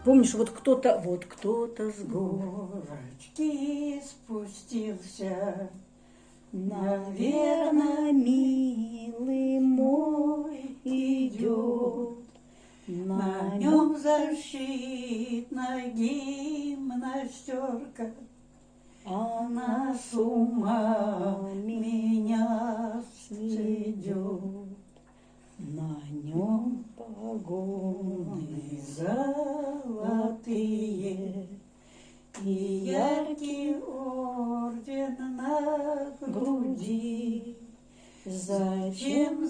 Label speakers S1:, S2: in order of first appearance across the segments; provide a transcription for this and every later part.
S1: Помнишь, вот кто-то с
S2: горочки спустился,
S1: наверное, милый мой идет.
S2: на нем защитная гимнастерка,
S1: Она
S2: с ума меня сведет.
S1: На нем погоны
S2: Золотые и яркий орден на груди. Зачем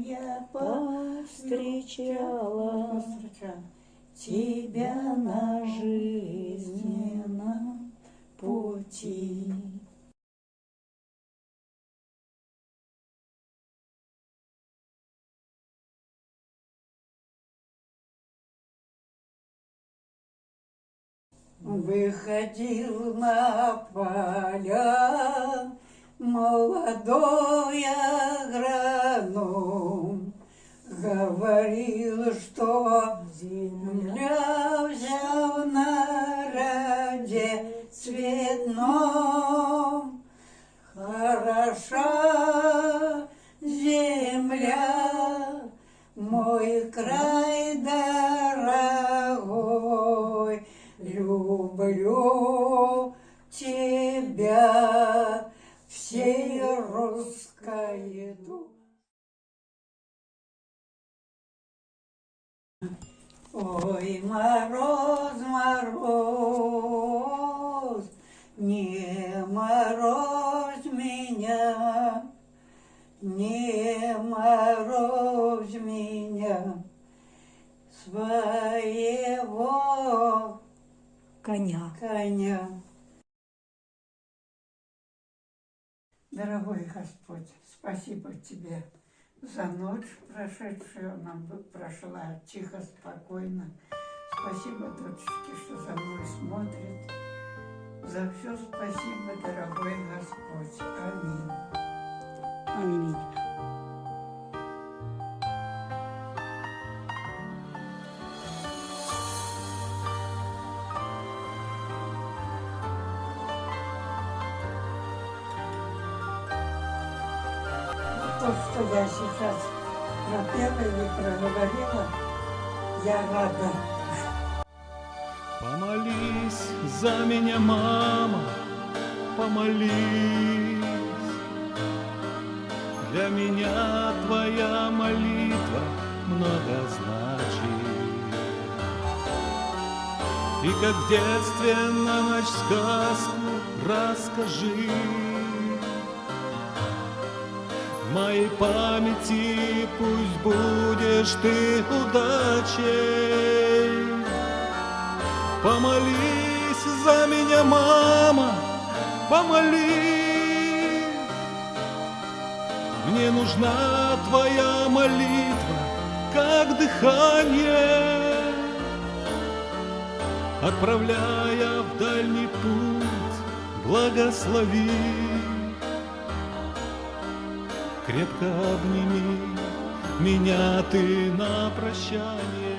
S2: я
S1: повстречала
S2: тебя на жизненном пути? Выходил на поля молодой агроном, говорил, что земля взял на раде цветном. Хороша земля, мой край дорогой, люблю тебя всей русской душой. Ой, мороз, мороз, не морозь меня, не морозь меня, своего
S1: коня.
S2: Дорогой Господь, спасибо Тебе за ночь прошедшую, нам прошла тихо, спокойно. Спасибо, дочечки, что за мной смотрит. За все спасибо, дорогой Господь. Аминь.
S1: Аминь.
S2: То, что я сейчас пропела или проговорила, я рада.
S3: Помолись за меня, мама, помолись. Для меня твоя молитва много значит. И как в детстве на ночь сказку расскажи. В моей памяти пусть будешь ты удачей. Помолись за меня, мама, помолись. Мне нужна твоя молитва, как дыхание, отправляя в дальний путь, благослови. Крепко обними меня ты на прощание.